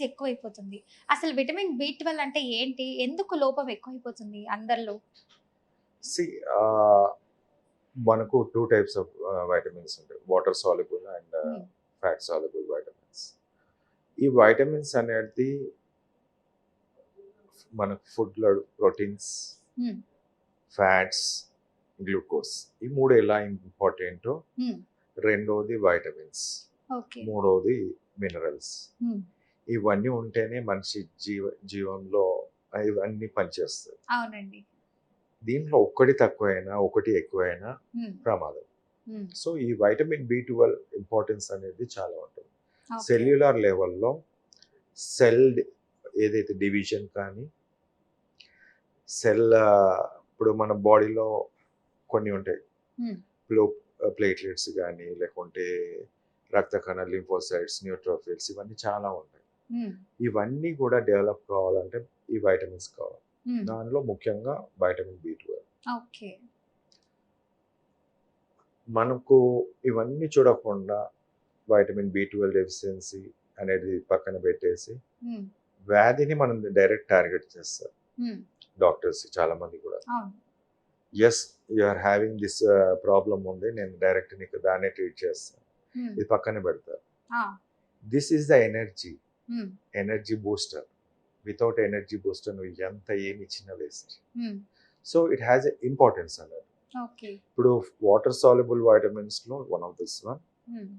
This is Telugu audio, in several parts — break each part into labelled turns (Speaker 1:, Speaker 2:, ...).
Speaker 1: ఎక్కువైపోతుంది. అసలు విటమిన్ బి12 అంటే ఏంటి? ఎందుకు లోపం ఎక్కువైపోతుంది అందరిలో?
Speaker 2: సి ఆహ్, మనకు 2 టైప్స్ ఆఫ్ వైటమిన్స్ ఉంటాయి. వాటర్ సాల్యుబుల్ అండ్
Speaker 1: హ్మ్.
Speaker 2: Fat soluble vitamins. ఈ వైటమిన్స్ అనేది మన ఫుడ్‌లో ప్రోటీన్స్,
Speaker 1: హ్మ్.
Speaker 2: ఫ్యాట్స్, గ్లూకోజ్ ఈ 3 ఎలా ఇంపార్టెంటో
Speaker 1: హ్మ్.
Speaker 2: రెండోది వైటమిన్స్,
Speaker 1: ఓకే.
Speaker 2: మూడోది మినరల్స్.
Speaker 1: హ్మ్.
Speaker 2: ఇవన్నీ ఉంటేనే మనిషి జీవంలో ఇవన్నీ పనిచేస్తాయి.
Speaker 1: అవునండి.
Speaker 2: దీంట్లో ఒక్కటి తక్కువైనా, ఒకటి ఎక్కువైనా
Speaker 1: హ్మ్.
Speaker 2: ప్రమాదం.
Speaker 1: హ్మ్.
Speaker 2: సో, ఈ వైటమిన్ బి12 ఇంపార్టెన్స్ అనేది చాలా ఉంటుంది.
Speaker 1: ఓకే.
Speaker 2: సెల్యులార్ లెవెల్‌లో సెల్ ఏదైతే డివిజన్ కానీ, సెల్ ఇప్పుడు మన బాడీలో కొన్ని ఉంటాయి.
Speaker 1: హ్మ్.
Speaker 2: ప్లో ప్లేట్లెట్స్ గానీ, లేకుంటే రక్త కణాలు, లింఫోసైట్స్, న్యూట్రోఫిల్స్ ఇవన్నీ చాలా ఉంటాయి.
Speaker 1: హ్మ్.
Speaker 2: ఇవన్నీ కూడా డెవలప్ కావాలంటే ఈ వైటమిన్స్ కావాలి.
Speaker 1: హ్మ్.
Speaker 2: దానిలో ముఖ్యంగా వైటమిన్ బి12.
Speaker 1: ఓకే.
Speaker 2: మనకు ఇవన్నీ చూడకుండా వైటమిన్ బి12 డెఫిషియన్సీ అనేది పక్కన పెట్టేసి,
Speaker 1: హ్మ్.
Speaker 2: వ్యాధిని మనం డైరెక్ట్ టార్గెట్ చేస్తారు
Speaker 1: హ్మ్.
Speaker 2: డాక్టర్స్ చాలామంది కూడా.
Speaker 1: అవును.
Speaker 2: Yes, you are having this problem ఉంది. నేను డైరెక్ట్ నీకు దాన్నే ట్రీట్ చేస్తాను.
Speaker 1: హ్మ్.
Speaker 2: ఇది పక్కన పెడతారు.
Speaker 1: ఆ!
Speaker 2: This is the energy,
Speaker 1: hmm.
Speaker 2: Energy booster. Without energy booster నువ్వు ఎంత ఏమి ఇచ్చినా waste.
Speaker 1: Hmm.
Speaker 2: So, it has a importance అన్నట్టు.
Speaker 1: ఓకే.
Speaker 2: ఇప్పుడు వాటర్ సాల్యుబుల్ వైటమిన్స్‌లో one of this one.
Speaker 1: Hmm.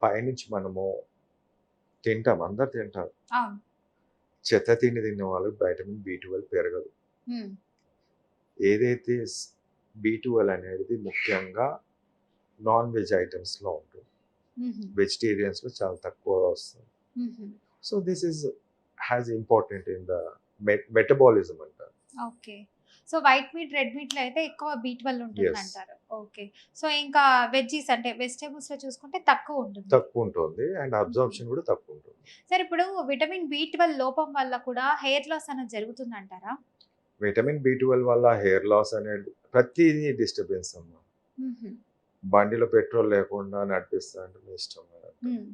Speaker 2: పైనుంచి మనము తింటాం. అందరూ తింటారు.
Speaker 1: అవును.
Speaker 2: చెత్త తిండి తిన్న వాళ్ళకి వైటమిన్ బి12 పెరగదు.
Speaker 1: హ్మ్.
Speaker 2: ఏదైతే బి12 అనేది ముఖ్యంగా నాన్ వెజ్ ఐటెమ్స్‌లో ఉంటుంది.
Speaker 1: హుహు.
Speaker 2: వెజిటేరియన్స్‌లో చాలా తక్కువ వస్తుంది.
Speaker 1: హుహు.
Speaker 2: So, this is has important in the metabolism అంటారు.
Speaker 1: ఓకే. సో, వైట్ మీట్, రెడ్ మీట్‌లో అయితే ఎక్కువ బి12
Speaker 2: యెస్.
Speaker 1: ఉంటుందంటారు. ఓకే. సో, ఇంకా వెజ్జీస్ అంటే వెజిటబుల్స్‌లో చూసుకుంటే తక్కువుంటుంది.
Speaker 2: తక్కువుంటుంది అండ్
Speaker 1: హుహు.
Speaker 2: అబ్జార్ప్షన్ కూడా తక్కువుంటుంది.
Speaker 1: సరే ఇప్పుడు విటమిన్ బి12 లోపం వల్ల కూడా హెయిర్ లాస్ అనేది జరుగుతుందంటారా?
Speaker 2: విటమిన్ బి12 వల్ల హెయిర్ లాస్ అనేది ప్రతీదీ డిస్టర్బెన్స్ అమ్మా.
Speaker 1: హుహు.
Speaker 2: బండిలో పెట్రోల్ లేకుండా నడిపిస్తా అంటే మీ ఇష్టం అన్నట్టు.
Speaker 1: Hmm.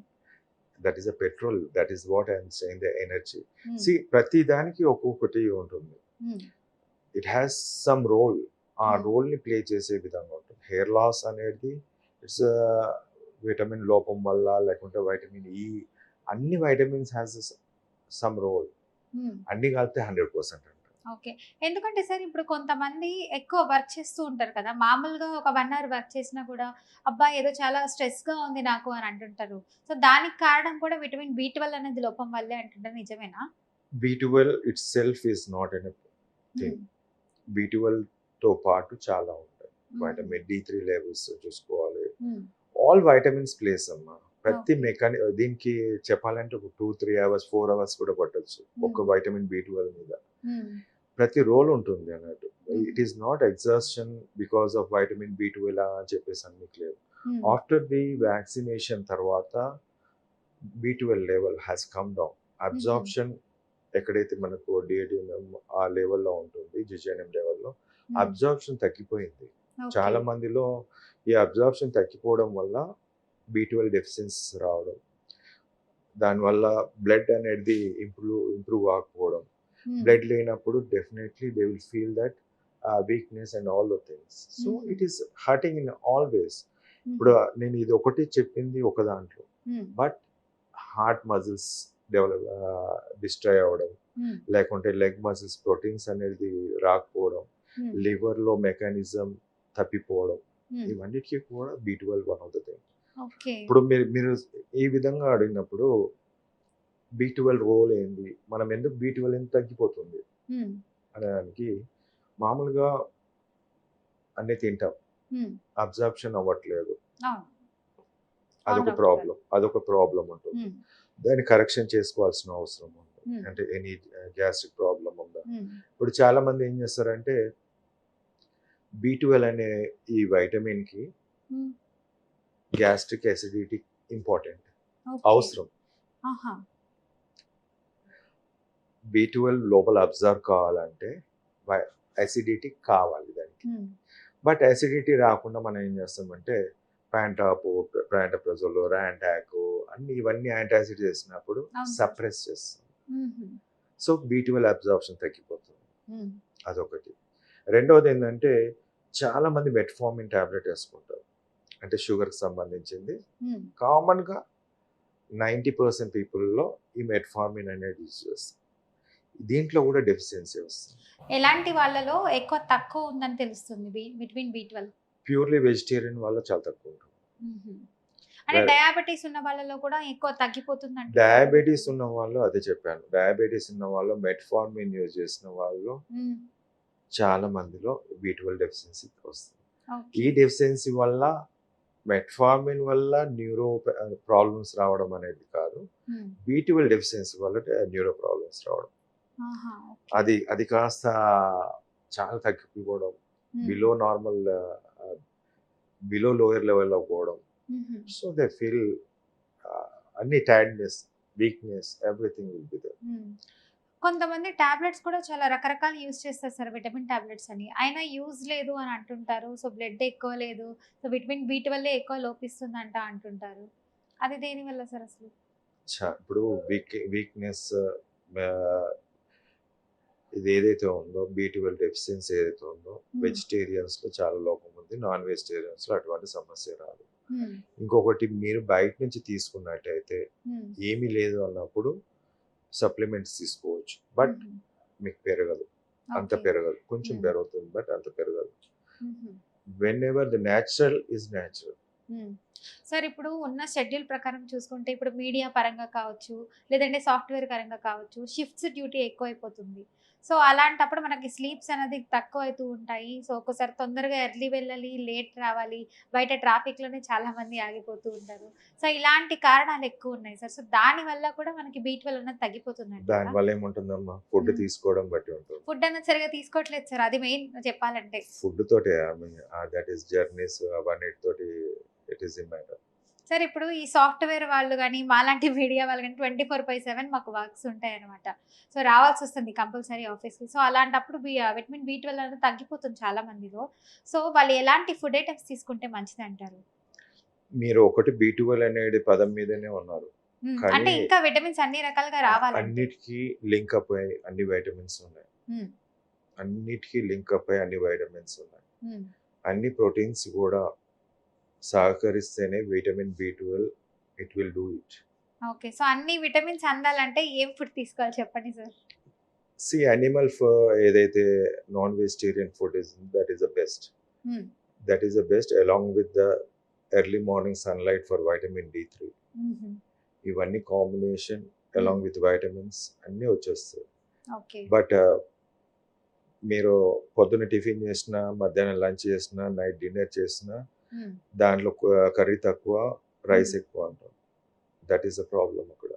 Speaker 2: That is the petrol. That is what I am saying the energy.
Speaker 1: Hmm.
Speaker 2: ప్రతి దానికి ఒక్కొక్కటి ఉంటుంది.
Speaker 1: Hmm.
Speaker 2: It has some role. ఆ
Speaker 1: హ్మ్.
Speaker 2: రోల్‌ని ప్లే చేసే విధంగా ఉంటుంది. హెయిర్ లాస్ అనేది ఇట్స్ విటమిన్ లోపం వల్ల లేకుంటే వైటమిన్ ఈ అన్ని వైటమిన్స్ హ్యాస్ సమ్ రోల్.
Speaker 1: హ్మ్.
Speaker 2: అన్నీ కలిపితే 100% అంటారు.
Speaker 1: ఓకే. ఎందుకంటే సార్ ఇప్పుడు కొంతమంది ఎక్కువ వర్క్ చేస్తూ ఉంటారు కదా! మామూలుగా ఒక 1 అవర్ వర్క్ చేసినా కూడా, అబ్బా! ఏదో చాలా స్ట్రెస్‌గా ఉంది నాకు అని అంటుంటారు. సో, దానికి కారణం కూడా విటమిన్ బి12 అనేది లోపం వల్లే అంటుంటారు. నిజమేనా?
Speaker 2: B12 itself is not enough
Speaker 1: హ్మ్.
Speaker 2: థింగ్. బి12తో పాటు చాలా ఉంటాయి.
Speaker 1: హుహు.
Speaker 2: వైటమిన్ డి3 లెవెల్స్ చూసుకోవాలి.
Speaker 1: హ్మ్.
Speaker 2: ఆల్ వైటమిన్స్ ప్లేస్ అమ్మా. ప్రతి
Speaker 1: ఓకే.
Speaker 2: దీనికి చెప్పాలంటే ఒక 2, 3 అవర్స్, 4 అవర్స్ కూడా పట్టొచ్చు.
Speaker 1: హ్మ్.
Speaker 2: ఒక వైటమిన్ బి12 మీద.
Speaker 1: హ్మ్.
Speaker 2: ప్రతి రోల్ ఉంటుంది అన్నట్టు.
Speaker 1: హుహు.
Speaker 2: It is not exhaustion because of vitamin B12 అని చెప్పేసి అననికి లేదు.
Speaker 1: హ్మ్.
Speaker 2: ఆఫ్టర్ ది వ్యాక్సినేషన్ తర్వాత B12 level has come down.
Speaker 1: హుహు.
Speaker 2: అబ్జార్ప్షన్ ఎక్కడైతే మనకు డిఏటిఎన్ఎం ఆ లెవెల్‌లో ఉంటుంది, జిజేఎన్ఎం లెవెల్‌లో
Speaker 1: హ్మ్.
Speaker 2: అబ్జార్ప్షన్ తగ్గిపోయింది.
Speaker 1: ఓకే.
Speaker 2: చాలా మందిలో ఈ అబ్జార్ప్షన్ తగ్గిపోవడం వల్ల బి12 డెఫిషియన్సీ రావడం. దానివల్ల బ్లడ్ అనేది ఇంప్రూవ్ కాకపోవడం.
Speaker 1: హ్మ్.
Speaker 2: బ్లడ్ లేనప్పుడు definitely they will feel that weakness and all the things. So,
Speaker 1: హుహు.
Speaker 2: It is hurting in all ways. ఇప్పుడు
Speaker 1: హుహు.
Speaker 2: నేను ఇది ఒకటి చెప్పింది ఒక దాంట్లో.
Speaker 1: హ్మ్.
Speaker 2: బట్ హార్ట్ మజిల్స్ డిస్ట్రాయ్ అవ్వడం,
Speaker 1: హ్మ్.
Speaker 2: లేకుంటే లెగ్ మజిల్స్ ప్రోటీన్స్ అనేది రాకపోవడం,
Speaker 1: హ్మ్.
Speaker 2: లివర్‌లో మెకానిజం తప్పిపోవడం,
Speaker 1: హ్మ్.
Speaker 2: ఇవన్నిటికి కూడా B12 one of the thing.
Speaker 1: Okay.
Speaker 2: ఇప్పుడు మీరు మీరు ఈ విధంగా అడిగినప్పుడు బి12 రోల్ ఏంది? మనం ఎందుకు బి12 ఎందుకు తగ్గిపోతుంది
Speaker 1: హ్మ్.
Speaker 2: అనడానికి మామూలుగా అన్నీ తింటాం.
Speaker 1: హ్మ్.
Speaker 2: అబ్జార్ప్షన్ అవ్వట్లేదు.
Speaker 1: అవును. అవును
Speaker 2: అదొక
Speaker 1: డాక్టర్ గారు.
Speaker 2: ప్రాబ్లమ్. అదొక ప్రాబ్లమ్ ఉంటుంది.
Speaker 1: హ్మ్.
Speaker 2: దాన్ని కరెక్షన్ చేసుకోవాల్సిన అవసరం ఉంది.
Speaker 1: హ్మ్.
Speaker 2: అంటే ఎనీ గ్యాస్ట్రిక్ ప్రాబ్లమ్ ఉందా?
Speaker 1: హ్మ్.
Speaker 2: ఇప్పుడు చాలామంది ఏం చేస్తారంటే బి12 అనే ఈ వైటమిన్‌కి
Speaker 1: హ్మ్.
Speaker 2: Gastric acidity important.
Speaker 1: ఓకే.
Speaker 2: అవసరం.
Speaker 1: ఆహా!
Speaker 2: బి12 లోపల అబ్జర్వ్ కావాలంటే వై అసిడిటీ కావాలి దానికి.
Speaker 1: హ్మ్.
Speaker 2: బట్ అసిడిటీ రాకుండా మనం ఏం చేస్తామంటే ప్యాంటాప్రజోల్, ర్యాంటాక్ అన్ని ఇవన్నీ యాంటాసిడ్ చేసినప్పుడు
Speaker 1: అవును సార్.
Speaker 2: సప్రెస్ చేస్తుంది.
Speaker 1: మ్మ్.
Speaker 2: సో B12 అబ్జార్ప్షన్ తగ్గిపోతుంది.
Speaker 1: మ్మ్.
Speaker 2: అదొకటి. రెండవది ఏంటంటే చాలా మంది మెట్ఫార్మిన్ టాబ్లెట్ వేసుకుంటారు. అంటే షుగర్కి సంబంధించింది.
Speaker 1: మ్మ్.
Speaker 2: కామన్గా 90% పీపుల్లో ఈ మెట్ఫార్మిన్ అనేది యూజ్ చేస్తారు. దీంట్లో కూడా డెఫిషియన్సీ వస్తుంది.
Speaker 1: ఎలాంటి వాళ్ళలో ఎక్కువ తక్కువ ఉందని తెలుస్తుంది విటమిన్ B12?
Speaker 2: ప్యూర్లీ వెజిటేరియన్ వల్ల చాలా తక్కువ ఉంటుంది.
Speaker 1: అంటే
Speaker 2: Well-
Speaker 1: డయాబెటీస్ ఉన్న వాళ్ళలో కూడా ఎక్కువ తగ్గిపోతుంది అంటే
Speaker 2: డయాబెటీస్ ఉన్న వాళ్ళు అదే చెప్పాను. డయాబెటీస్ ఉన్న వాళ్ళు మెట్ఫార్మిన్ యూజ్ చేసిన వాళ్ళు చాలా మందిలో B12 డెఫిషియన్సీ వస్తుంది. ఈ డెఫిషియన్సీ వల్ల మెట్ఫార్మిన్ వల్ల న్యూరో ప్రాబ్లమ్స్ రావడం అనేది కాదు, B12 డెఫిషియన్సీ వల్ల న్యూరో ప్రాబ్లమ్స్ రావడం. అది కాస్త చాలా తగ్గిపోవడం, బిలో నార్మల్ బిలో లోయర్ లెవెల్లో పోవడం. సో దే ఫీల్ అన్ని tiredness, weakness, everything will be there.
Speaker 1: కొంతమంది టాబ్లెట్స్ కూడా చాలా రకరకాలు యూజ్ చేస్తారు సార్, విటమిన్ టాబ్లెట్స్ అని. అయినా యూజ్ లేదు అని అంటుంటారు. సో బ్లడ్ ఎక్కువ లేదు, సో విటమిన్ B12 ఎక్కువ లోపిస్తుందంట అంటుంటారు. అది దేని వల్ల సార్ అసలు?
Speaker 2: ఇప్పుడు వీక్నెస్ ఇది ఏదైతే ఉందో, B12 డెఫిషియన్సీ ఏదైతే ఉందో, వెజిటేరియన్స్లో చాలా లోపం ఉంది, నాన్ వెజిటేరియన్స్లో అటువంటి సమస్య రాదు. ఇంకొకటి, మీరు బయట నుంచి తీసుకున్నట్టయితే ఏమీ లేదు అన్నప్పుడు సప్లిమెంట్స్ తీసుకోవచ్చు, బట్ మీకు పెరగదు, అంత పెరగదు, కొంచెం పెరుగుతుంది బట్ అంత పెరగదు. When ever the natural is natural.
Speaker 1: Sir ఇప్పుడు ఉన్న షెడ్యూల్ ప్రకారం చూసుకుంటే ఇప్పుడు మీడియా పరంగా కావచ్చు, లేదంటే సాఫ్ట్వేర్ పరంగా కావచ్చు, షిఫ్ట్స్ డ్యూటీ ఎక్కువైపోతుంది. సో అలాంటప్పుడు మనకి స్లీప్స్ అనేది తక్కువ అవుతూ ఉంటాయి. సో ఒక్కోసారి తొందరగా ఎర్లీ వెళ్ళాలి, లేట్ రావాలి, బయట ట్రాఫిక్లోనే చాలా మంది ఆగిపోతూ ఉంటారు. సో ఇలాంటి కారణాలు ఎక్కువ ఉన్నాయి సార్. సో దానివల్ల కూడా మనకి B12 అనేది తగ్గిపోతుంది.
Speaker 2: దానివల్ల ఏముంటుందమ్మా, ఫుడ్ తీసుకోవడం బట్టి ఉంటుంది.
Speaker 1: ఫుడ్ అనేది సరిగా తీసుకోవట్లేదు సార్, అది మెయిన్ చెప్పాలంటే.
Speaker 2: ఫుడ్ తోటి దట్ ఈస్ జర్నీస్ అవన్నిటితోటి it is in matter.
Speaker 1: Sir ఇప్పుడు ఈ సాఫ్ట్వేర్ వాళ్ళు కానీ, మాలాంటి మీడియా వాళ్ళు కానీ 24/7 మాకు వర్క్స్ ఉంటాయి అనమాట. సో రావాల్సి వస్తుంది కంపల్సరీ ఆఫీస్కి. సో అలాంటప్పుడు విటమిన్ B12 అనేది తగ్గిపోతుంది చాలా మందిలో. సో వాళ్ళు ఎలాంటి ఫుడ్ ఐటమ్స్ తీసుకుంటే మంచిది అంటారు?
Speaker 2: మీరు ఒకటి B12 అనేది పదం మీదనే ఉన్నారు,
Speaker 1: అంటే ఇంకా విటమిన్స్ అన్ని రకాలుగా రావాలి.
Speaker 2: అన్నిటికీ లింక్ అప్ అయ్యి అన్ని వైటమిన్స్ ఉన్నాయి, అన్నిటికీ లింక్ అప్ అయ్యి అన్ని వైటమిన్స్ ఉన్నాయి, అన్ని ప్రోటీన్స్ కూడా సహకరిస్తేనే vitamin B12 it will do it.
Speaker 1: Okay, so అన్ని విటమిన్స్ అందాలంటే ఏం ఫుడ్ తీసుకోవాలి చెప్పండి సార్?
Speaker 2: అనిమల్ ఏదైతే non vegetarian food is that is the best. That is the best along with the early morning sunlight for vitamin D3. ఇవన్నీ కాంబినేషన్ అలాంగ్ విత్ వైటమిన్స్ అన్నీ వచ్చేస్తాయి. బట్ మీరు పొద్దున్న టిఫిన్ చేసినా, మధ్యాహ్నం లంచ్ చేసినా, నైట్ డిన్నర్ చేసినా దాంట్లో కర్రీ తక్కువ, రైస్ ఎక్కువ అంటాం. దట్ ఈస్ ద ప్రాబ్లం అక్కడ.